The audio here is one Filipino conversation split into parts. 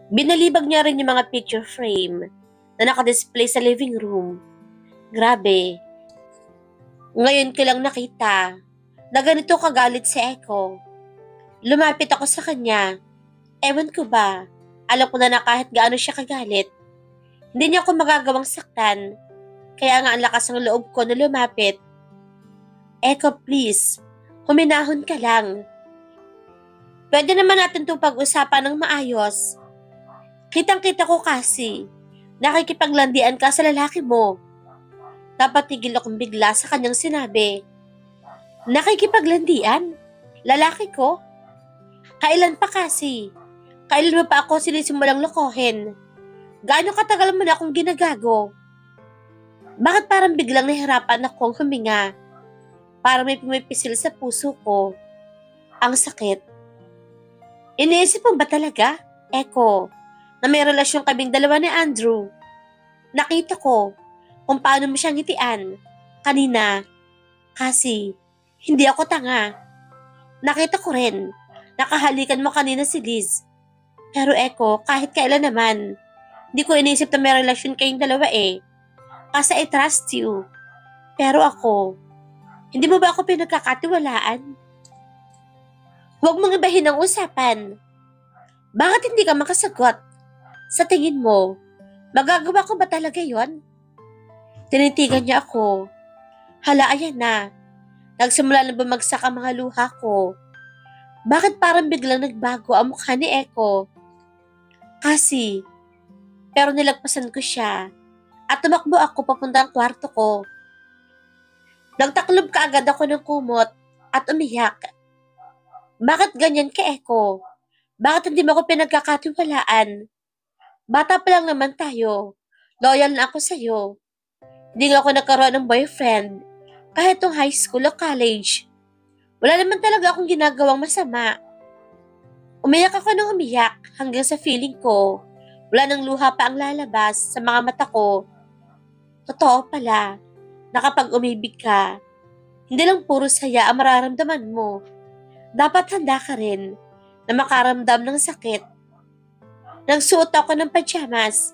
Binalibag niya rin yung mga picture frame na nakadisplay sa living room. Grabe. Ngayon ko lang nakita na ganito kagalit si Echo. Lumapit ako sa kanya. Ewan ko ba, alam ko na kahit gaano siya kagalit, hindi niya ako magagawang saktan. Kaya nga ang lakas ng loob ko na lumapit. Echo, please, huminahon ka lang. Pwede naman natin itong pag-usapan ng maayos. Kitang-kita ko kasi, nakikipaglandian ka sa lalaki mo. Napatigil akong bigla sa kanyang sinabi. Nakikipaglandian? Lalaki ko? Kailan pa kasi? Kailan mo pa ako sinisimulang lokohin? Gaano katagal mo na akong ginagago? Bakit parang biglang nahirapan akong huminga? Parang may pumipisil sa puso ko. Ang sakit. Iniisip mo ba talaga, Echo, na may relasyon kaming dalawa ni Andrew? Nakita ko kung paano mo siya ngitian kanina. Kasi, hindi ako tanga. Nakita ko rin, nakahalikan mo kanina si Liz. Pero Echo, kahit kailan naman, hindi ko inisip na may relasyon kayong dalawa eh. Kasi I trust you. Pero ako, hindi mo ba ako pinagkakatiwalaan? Huwag mong ibahin ang usapan. Bakit hindi ka makasagot? Sa tingin mo, magagawa ko ba talaga yon? Tinitigan niya ako. Hala, ayan na. Nagsimula na bumagsak ang mga luha ko. Bakit parang biglang nagbago ang mukha ni Echo? Kasi, pero nilagpasan ko siya at tumakbo ako papunta ang kwarto ko. Nagtaklob kaagad ako ng kumot at umiyak. Bakit ganyan ka, Echo? Bakit hindi mo ako pinagkakatiwalaan? Bata pa lang naman tayo. Loyal na ako sa'yo. Hindi nga ako nagkaroon ng boyfriend. Kahit nung high school o college. Wala naman talaga akong ginagawang masama. Umiyak ako ng umiyak hanggang sa feeling ko. Wala nang luha pa ang lalabas sa mga mata ko. Totoo pala, na kapag umibig ka, hindi lang puro saya ang mararamdaman mo. Dapat handa ka rin na makaramdam ng sakit. Nagsuot ako ng pajamas,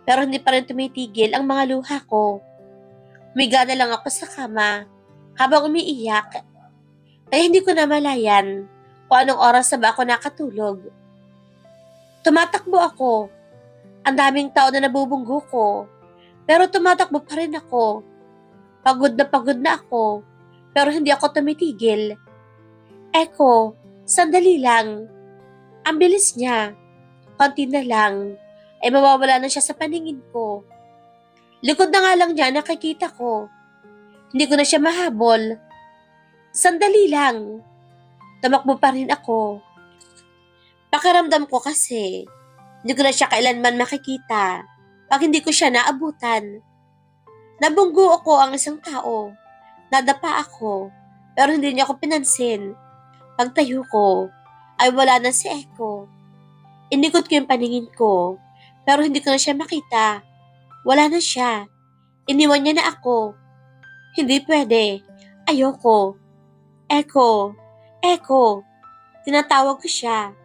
pero hindi pa rin tumitigil ang mga luha ko. Humiga na lang ako sa kama habang umiiyak. Kaya hindi ko na malayan kung anong oras na ba ako nakatulog. Tumatakbo ako. Ang daming tao na nabubunggo ko. Pero tumatakbo pa rin ako. Pagod na ako. Pero hindi ako tumitigil. Echo, sandali lang. Ang bilis niya. Konti na lang. Ay mawawala na siya sa paningin ko. Likod na nga lang niya nakikita ko. Hindi ko na siya mahabol. Sandali lang. Tumakbo pa rin ako. Pakiramdam ko kasi, hindi ko na siya kailanman makikita pag hindi ko siya naabutan. Nabunggo ako ang isang tao. Nadapa ako, pero hindi niya ako pinansin. Pagtayo ko, ay wala na si Echo. Inikot ko yung paningin ko, pero hindi ko na siya makita. Wala na siya. Iniwan niya na ako. Hindi pwede. Ayoko. Echo. Echo. Tinatawag ko siya.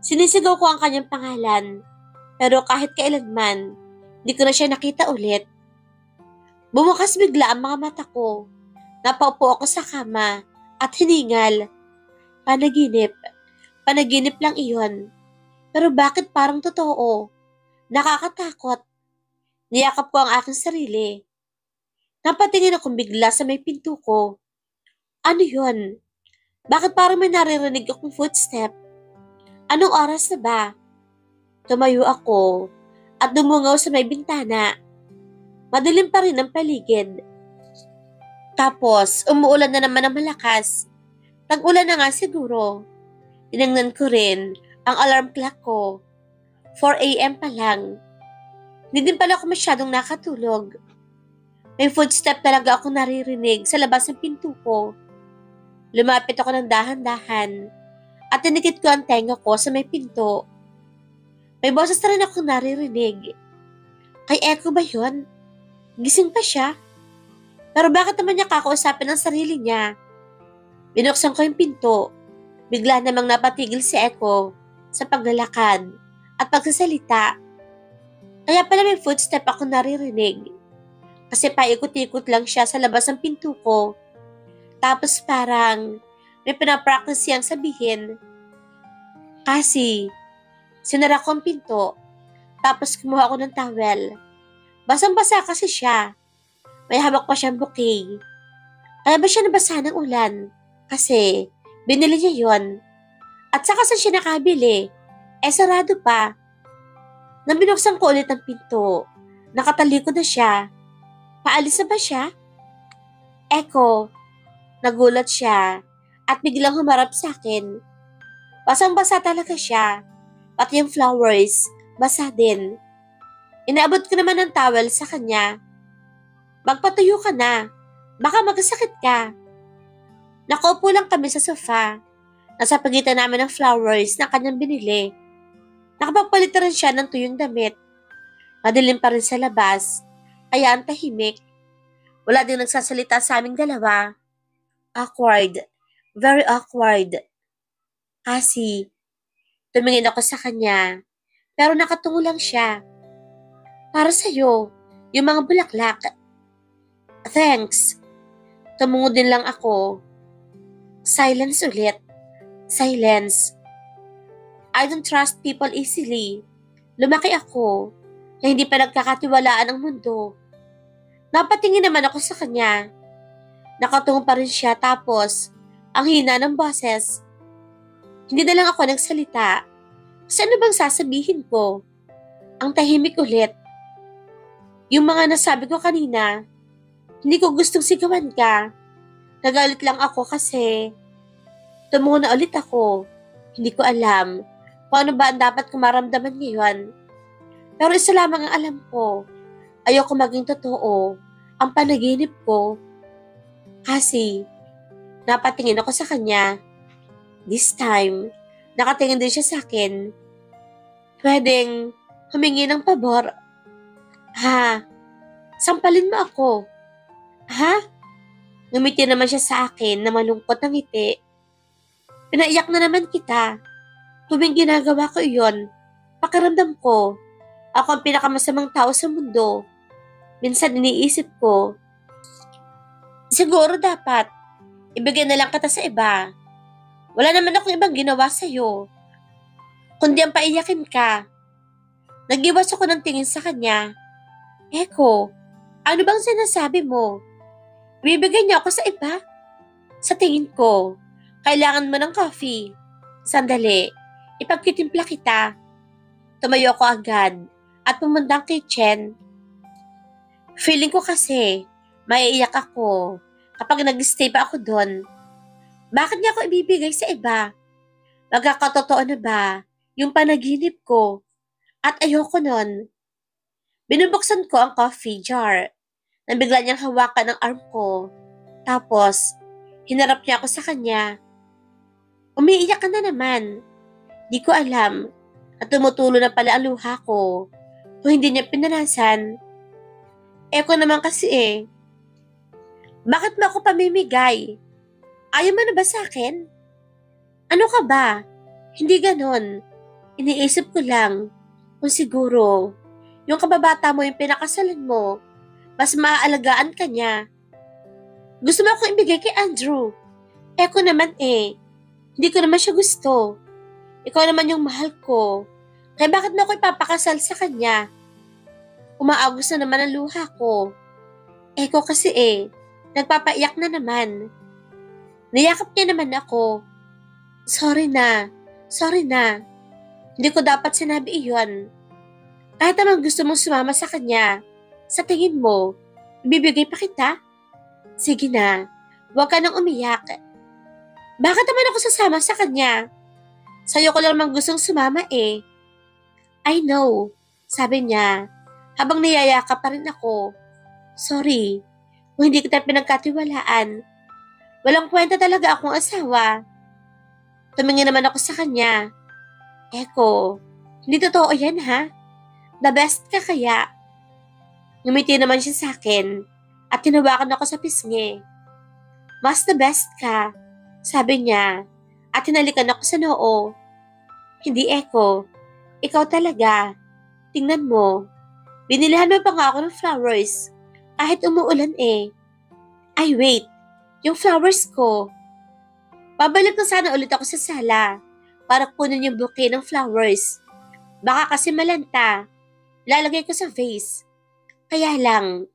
Sinisigaw ko ang kanyang pangalan. Pero kahit kailanman, hindi ko na siya nakita ulit. Bumukas bigla ang mga mata ko. Napaupo ako sa kama at hiningal. Panaginip. Panaginip lang iyon. Pero bakit parang totoo? Nakakatakot. Niyakap ko ang aking sarili. Napatingin akong bigla sa may pinto ko. Ano yun? Bakit parang may naririnig akong footstep? Anong oras na ba? Tumayo ako at dumungaw sa may bintana. Madilim pa rin ang paligid. Tapos, umuulan na naman ng malakas. Tag-ulan na nga siguro. Tinangnan ko rin ang alarm clock ko. 4 a.m. pa lang. Hindi din pala ako masyadong nakatulog. May footstep talaga akong naririnig sa labas ng pinto ko. Lumapit ako ng dahan-dahan at tinikit ko ang tenga ko sa may pinto. May boses na rin akong naririnig. Kay Echo ba yun? Gising pa siya? Pero bakit naman niya kakausapin ang sarili niya? Binuksan ko yung pinto. Bigla namang napatigil si Echo sa paglalakad at pagsasalita. Kaya pala may footstep ako naririnig. Kasi paikot-ikot lang siya sa labas ng pinto ko. Tapos parang may pinapractice siyang sabihin. Kasi sinara ko ang pinto. Tapos kumuha ako ng towel. Basang-basa kasi siya. May hawak pa siyang bouquet. Kaya ba siya nabasa ng ulan? Kasi binili niya yon. At saka saan siya nakabili? Sarado pa. Nang binuksan ko ulit ang pinto, nakatalikod na siya. Paalis na ba siya? Nagulat siya at biglang humarap sa akin. Basang-basa talaga siya. Pati yung flowers, basa din. Inaabot ko naman ng towel sa kanya. Magpatuyo ka na. Baka magkasakit ka. Nakaupo lang kami sa sofa. Nasa pagitan namin ng flowers na kanyang binili. Nakapagpalit rin siya ng tuyong damit. Madilim pa rin sa labas. Kaya ang tahimik. Wala din nagsasalita sa aming dalawa. Awkward. Very awkward. Kasi, tumingin ako sa kanya. Pero nakatungo lang siya. Para sa'yo, yung mga bulaklak. Thanks. Tumungo din lang ako. Silence ulit. Silence. I don't trust people easily. Lumaki ako na hindi pa nagkakatiwalaan ang mundo. Napatingin naman ako sa kanya. Nakatungo pa rin siya tapos ang hina ng boses. Hindi na lang ako nagsalita. Kasi ano bang sasabihin ko? Ang tahimik ulit. Yung mga nasabi ko kanina, hindi ko gustong sigawan ka. Nagalit lang ako kasi tumungo na ulit ako. Hindi ko alam kung ano ba ang dapat kong maramdaman ngayon. Pero isa lamang ang alam ko. Ayoko maging totoo ang panaginip ko. Kasi napatingin ako sa kanya. This time, nakatingin din siya sa akin. Pwedeng humingi ng pabor. Ha? Sampalin mo ako. Ha? Ngumiti naman siya sa akin na malungkot ng ngiti. Pinaiyak na naman kita. Tuwing ginagawa ko iyon, pakiramdam ko, ako ang pinakamasamang tao sa mundo. Minsan iniisip ko, siguro dapat, ibigay na lang kita sa iba. Wala naman akong ibang ginawa sa'yo. Kundi ang paiyakin ka. Nag-iwas ako ng tingin sa kanya. Ano bang sinasabi mo? Bibigay niya ako sa iba? Sa tingin ko, kailangan mo ng coffee. Sandali, ipagkitimpla kita. Tumayo ako agad at pumunta ang kitchen. Feeling ko kasi, maiiyak ako kapag nag-stay pa ako doon. Bakit niya ako ibibigay sa iba? Magkakatotoo na ba yung panaginip ko? At ayoko nun. Binubuksan ko ang coffee jar. Nang bigla niyang hawakan ang arm ko. Tapos, hinarap niya ako sa kanya. Umiiyak ka na naman. Di ko alam at tumutulo na pala ang luha ko kung hindi niya pinanasan. Ko naman kasi Bakit mo ako pamimigay? Ayaw mo na ba sa akin? Ano ka ba? Hindi ganon. Iniisip ko lang kung siguro yung kababata mo yung pinakasalan mo, mas maaalagaan ka niya. Gusto mo akong ibigay kay Andrew. Ko naman hindi ko naman siya gusto. Ikaw naman yung mahal ko. Kaya bakit mo ako ipapakasal sa kanya? Umaagos na naman ang luha ko. Ko kasi nagpapaiyak na naman. Niyakap niya naman ako. Sorry na. Hindi ko dapat sinabi iyon. Kahit naman gusto mong sumama sa kanya, sa tingin mo, ibibigay pa kita? Sige na, huwag ka nang umiyak. Bakit naman ako sasama sa kanya? Sa'yo ko lang naman gustong sumama I know, sabi niya, habang niyayakap pa rin ako. Sorry, kung hindi kita pinagkatiwalaan. Walang kwenta talaga akong asawa. Tumingin naman ako sa kanya. Hindi totoo yan ha? The best ka kaya? Ngumiti naman siya sa akin at tinawakan ako sa pisngi. Mas the best ka, sabi niya at hinalikan ako sa noo. Hindi Ikaw talaga. Tingnan mo. Binilihan mo pa nga ako ng flowers. Kahit umuulan eh. Ay wait, yung flowers ko. Babalik na sana ulit ako sa sala para kunin yung bouquet ng flowers. Baka kasi malanta. Lalagay ko sa vase. Kaya lang,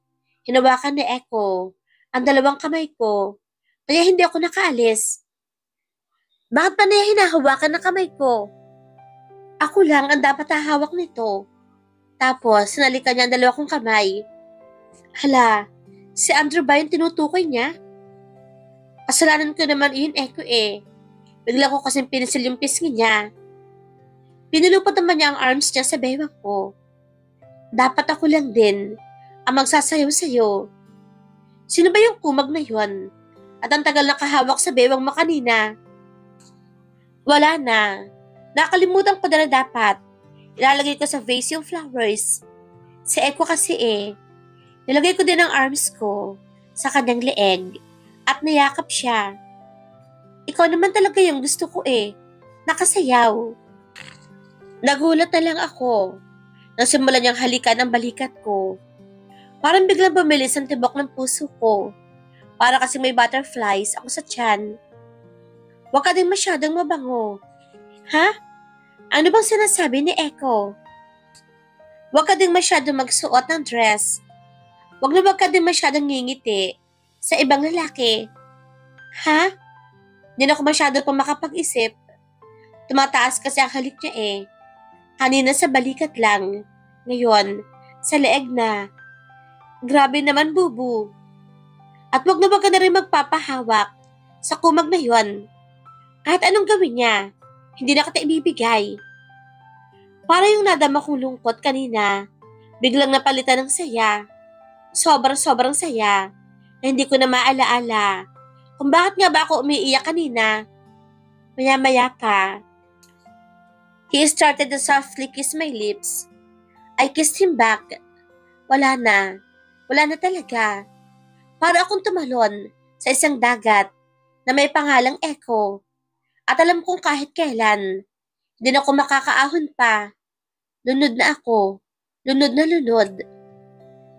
hinawakan ni Echo ang dalawang kamay ko. Kaya hindi ako nakaalis. Bakit pa niya hinahawakan ng kamay ko? Ako lang ang dapat hahawak nito. Tapos, sinalikan niya ang dalawa kong kamay. Hala, si Andrew ba yung tinutukoy niya? Kasalanan ko naman yun, Echo eh. Bigla ko kasing pinisil yung pisngi niya. Pinulupot naman niya ang arms niya sa bewang ko. Dapat ako lang din ang magsasayaw sa'yo. Sino ba yung kumag na yun? At ang tagal na kahawak sa bewang mo kanina. Wala na. Nakalimutan ko na dapat. Ilalagay ko sa vase yung flowers. Si Echo kasi eh. Nilagay ko din ang arms ko sa kanyang leeg at niyakap siya. Ikaw naman talaga yung gusto ko eh. Nakasayaw. Nagulat na lang ako nang simulan niyang halikan ang balikat ko. Parang biglang bumilis ang tibok ng puso ko. Para kasi may butterflies ako sa tiyan. Huwag ka din masyadong mabango. Ha? Ano bang sinasabi ni Echo? Huwag ka din masyadong magsuot ng dress. Huwag ka din masyadong ngingiti sa ibang lalaki. Ha? Hindi na ako masyado pa makapag-isip. Tumataas kasi ang halik niya eh. Kanina sa balikat lang. Ngayon, sa leeg na. Grabe naman, bubu. At wag ka na rin magpapahawak sa kumag na yon. Kahit anong gawin niya, hindi na kita ibibigay. Para yung nadama kong lungkot kanina, biglang napalitan ng saya. Sobrang saya na hindi ko na maalaala kung bakit nga ba ako umiiyak kanina. Maya-maya pa, he started to softly kiss my lips. I kissed him back. Wala na talaga. Para akong tumalon sa isang dagat na may pangalang Echo. At alam kong kahit kailan, hindi na ako makakaahon pa. Lunod na ako. Lunod na lunod.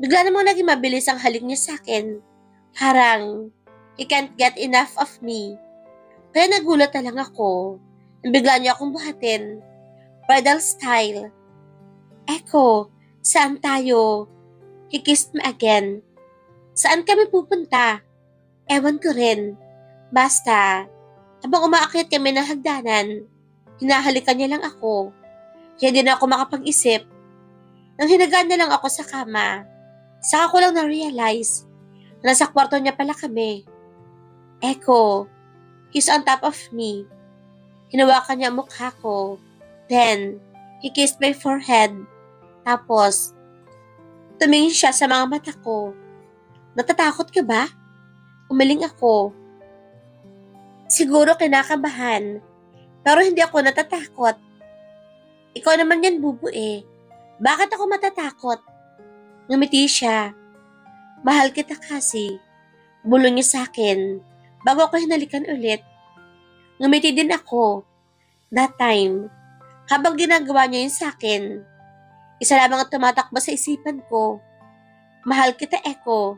Bigla namang naging mabilis ang halik niya sa akin. Parang, he can't get enough of me. Kaya nagulat na lang ako. Nang bigla niya akong buhatin. Bridal style. Echo, saan tayo? He kissed me again. Saan kami pupunta? Ewan ko rin. Basta, habang umaakyat kami ng hagdanan, hinahalikan niya lang ako. Kaya di na ako makapag-isip. Nang hinagaan na lang ako sa kama, saka ko lang na-realize na nasa kwarto niya pala kami. Echo, he's on top of me. Hinawakan niya ang mukha ko. Then, he kissed my forehead. Tapos, tumingin siya sa mga mata ko. Natatakot ka ba? Umiling ako. Siguro kinakabahan. Pero hindi ako natatakot. Ikaw naman yan, bubu eh. Bakit ako matatakot? Ngumiti siya. Mahal kita kasi. Bulong niya sa akin. Bago ako hinalikan ulit. Ngumiti din ako. That time, habang ginagawa niya yun sa akin, isa lamang ang tumatakbo sa isipan ko. Mahal kita, Echo.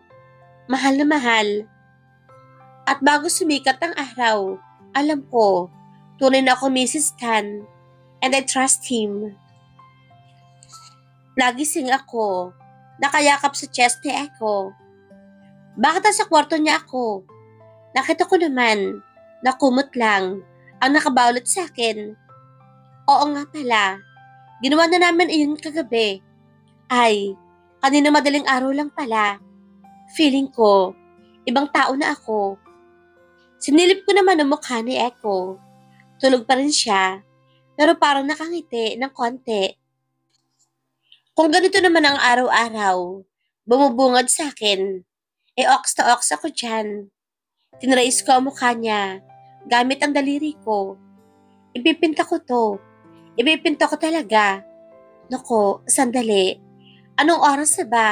Mahal na mahal. At bago sumikat ang araw, alam ko, tunay na ako Mrs. Tan, and I trust him. Nagising ako, nakayakap sa chest ni Echo. Bakit nasa kwarto niya ako? Nakita ko naman, nakumot lang, ang nakabawlat sa akin. Oo nga pala, ginawa na namin iyon kagabi. Ay, kanina madaling araw lang pala. Feeling ko, ibang tao na ako. Sinilip ko naman ang mukha ni Echo. Tulog pa rin siya, pero parang nakangiti ng konti. Kung ganito naman ang araw-araw, bumubungad sa akin, ox na ox ako dyan. Tinrace ko ang mukha niya, gamit ang daliri ko. Ipipinta ko to. Ipipinta ko talaga. Naku, sandali. Anong oras na ba?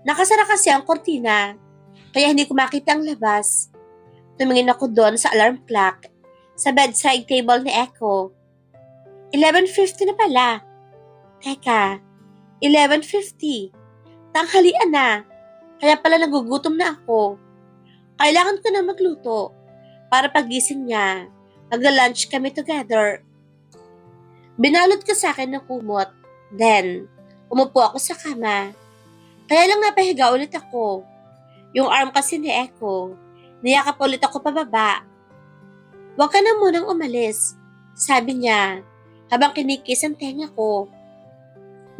Nakasara kasi ang kortina, kaya hindi ko makita ang labas. Tumingin ako doon sa alarm clock, sa bedside table ni Echo. 11:50 na pala. Teka, 11:50. Tanghalian na. Kaya pala nagugutom na ako. Kailangan ko na magluto para pagising niya. Magla-lunch kami together. Binalot ko sa akin ng kumot. Then, umupo ako sa kama. Kaya lang napahiga ulit ako. Yung arm kasi ni Echo. Niyakap ulit ako pababa. Huwag ka na munang umalis, sabi niya habang kinikis ang tenga ko.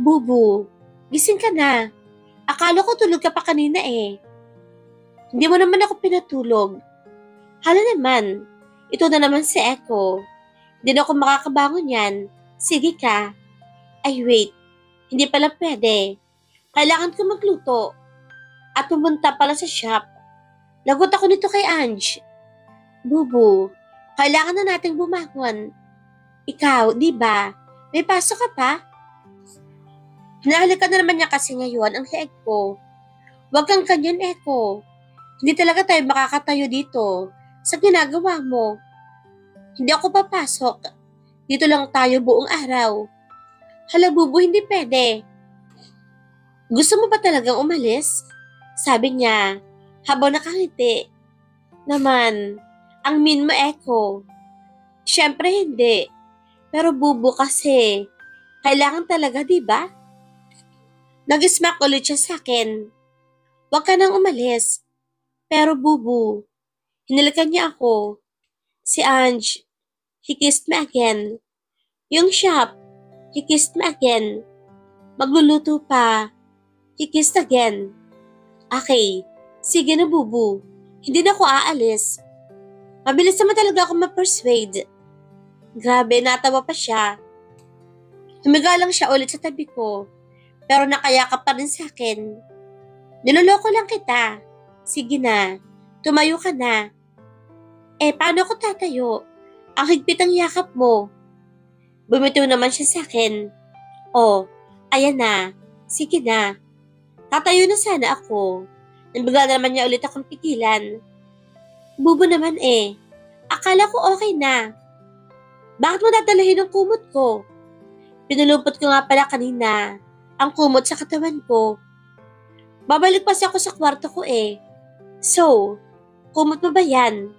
Bubu, gising ka na. Akala ko tulog ka pa kanina eh. Hindi mo naman ako pinatulog. Hala naman, ito na naman si Echo. Hindi na ako makakabangon yan. Sige ka. Ay wait, hindi pala pwede. Kailangan ko magluto. At pumunta pala sa shop. Lagot ako nito kay Ange. Bubu, kailangan na nating bumangon. Ikaw, di ba? May pasok ka pa? Hinahalikan na naman niya kasi ngayon ang leeg ko. Huwag kang kanyan, Echo. Hindi talaga tayo makakatayo dito sa ginagawa mo. Hindi ako papasok. Dito lang tayo buong araw. Hala, Bubu, hindi pwede. Gusto mo ba talagang umalis? Sabi niya, habang nakangiti. Naman, ang mean mo, Echo. Siyempre hindi. Pero Bubu kasi, kailangan talaga, di ba? Nag-smack ulit siya sa akin. Huwag ka nang umalis. Pero Bubu, hinalikan niya ako. Si Ange, he kissed me again. Yung shop, he kissed me again. Magluluto pa, he kissed again. Okay, sige na Bubu, hindi na ako aalis. Mabilis naman talaga ako ma-persuade. Grabe, natawa pa siya. Humiga lang siya ulit sa tabi ko, pero nakayakap pa rin sa akin. Niloloko lang kita. Sige na, tumayo ka na. Eh, paano ako tatayo? Ang higpit ang yakap mo. Bumitiw naman siya sa akin. Oh, ayan na. Sige na. Tatayo na sana ako. Nabigla na naman niya ulit akong pigilan. Bubo naman eh. Akala ko okay na. Bakit mo dadalahin ang kumot ko? Pinulupot ko nga pala kanina ang kumot sa katawan ko. Babalik pa siya ako sa kwarto ko eh. So, kumot mo ba yan?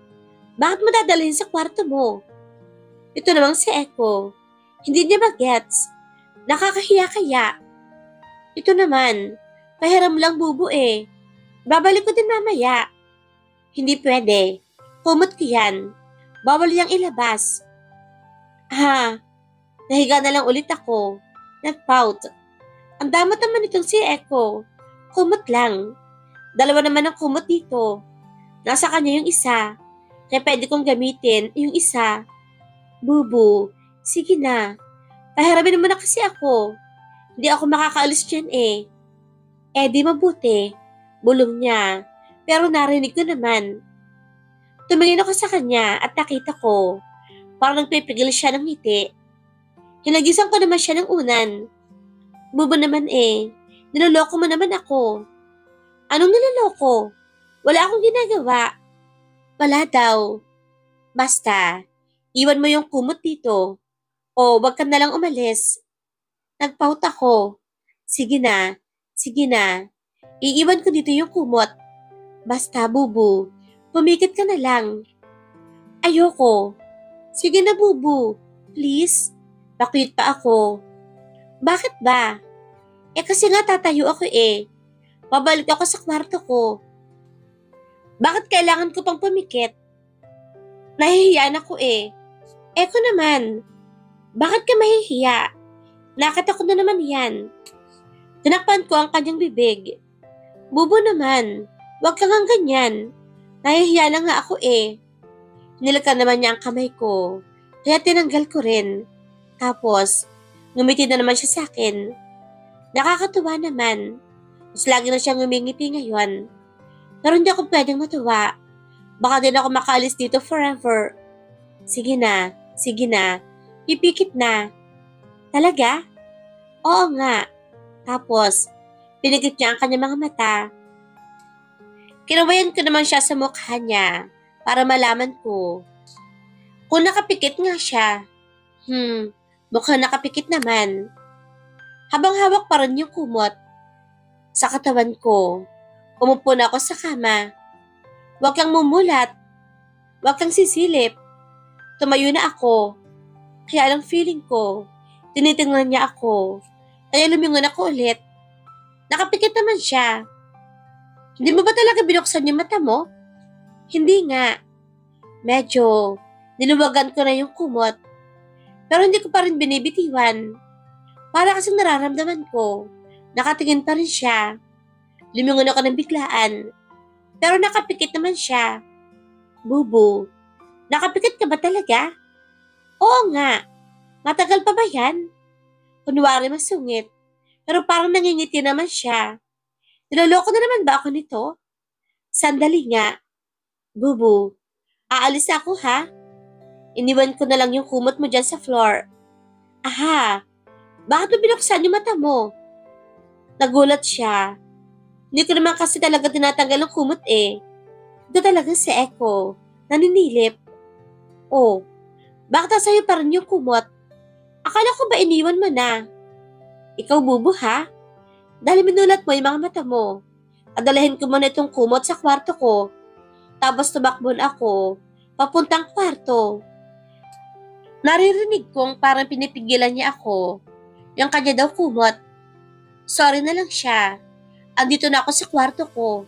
Bakit mo dadalhin sa kwarto mo? Ito namang si Echo. Hindi niya mag-gets. Nakakahiya kaya. Ito naman, pahiram lang Bubu eh. Babalik ko din mamaya. Hindi pwede. Kumot ko yan. Bawal yang ilabas. Nahiga na lang ulit ako. Nag-pout. Ang damot naman itong si Echo. Kumot lang. Dalawa naman ang kumot dito. Nasa kanya yung isa. Kaya pwede kong gamitin yung isa. Bubu, sige na. Pahiramin mo na kasi ako. Hindi ako makakaalis dyan eh. Eh di mabuti. Bulong niya. Pero narinig ko naman. Tumingin ako sa kanya at nakita ko. Parang nagpipigil siya ng ngiti. Hinagisan ko naman siya ng unan. Bubu naman eh. Niloloko mo naman ako. Anong niloloko? Wala akong ginagawa. Wala daw. Basta, iwan mo yung kumot dito. O wag ka na lang umalis. Nagpaut ako. Sige na. Sige na. Iiwan ko dito yung kumot. Basta, Bubu. Pumikit ka na lang. Ayoko. Sige na, Bubu. Please. Bakit pa ako? Bakit ba? Eh kasi nga tatayo ako eh. Pabalik ako sa kwarto ko. Bakit kailangan ko pang pumikit? Nahihiyan ako eh. Eko naman. Bakit ka mahihiya? Nakita ko na naman yan. Tinakpan ko ang kanyang bibig. Bubo naman. Huwag kang ang ganyan. Nahihiya lang nga ako eh. Nilikan naman niya ang kamay ko. Kaya tinanggal ko rin. Tapos, ngumiti na naman siya sa akin. Nakakatuwa naman. Mas lagi na siyang ngumingiti ngayon. Pero hindi ako pwedeng matuwa. Baka din ako makaalis dito forever. Sige na, sige na. Pipikit na. Talaga? Oo nga. Tapos, pinigit niya ang kanyang mga mata. Kinawayan ko naman siya sa mukha niya para malaman ko. Kung nakapikit nga siya. Mukhang nakapikit naman. Habang hawak pa rin yung kumot sa katawan ko, umupo na ako sa kama. Huwag kang mumulat. Huwag kang sisilip. Tumayo na ako. Kaya lang feeling ko, tinitingnan niya ako. Kaya lumingon ako ulit. Nakapikit naman siya. Hindi mo ba talaga binuksan yung mata mo? Hindi nga. Medyo, niluwagan ko na yung kumot. Pero hindi ko pa rin binibitiwan. Para kasing nararamdaman ko. Nakatingin pa rin siya. Lumingon ako ng biglaan. Pero nakapikit naman siya. Bubu, nakapikit ka ba talaga? Oo nga. Matagal pa ba yan? Kunwari masungit. Pero parang nangingiti naman siya. Niloloko na naman ba ako nito? Sandali nga. Bubu, aalis ako ha? Iniwan ko na lang yung kumot mo dyan sa floor. Aha, bakit mo binuksan yung mata mo? Nagulat siya. Hindi ko naman kasi talaga tinatanggal ang kumot eh. Ito talaga si Echo. Naninilip. Oh, bakit sa'yo pa rin yung kumot? Akala ko ba iniwan mo na? Ikaw bubu ha? Dahil minulat mo yung mga mata mo. Adalahin ko muna itong kumot sa kwarto ko. Tapos tumakbon ako, papuntang kwarto. Naririnig kong parang pinipigilan niya ako. Yung kanya daw kumot. Sorry na lang siya. Andito na ako sa kwarto ko.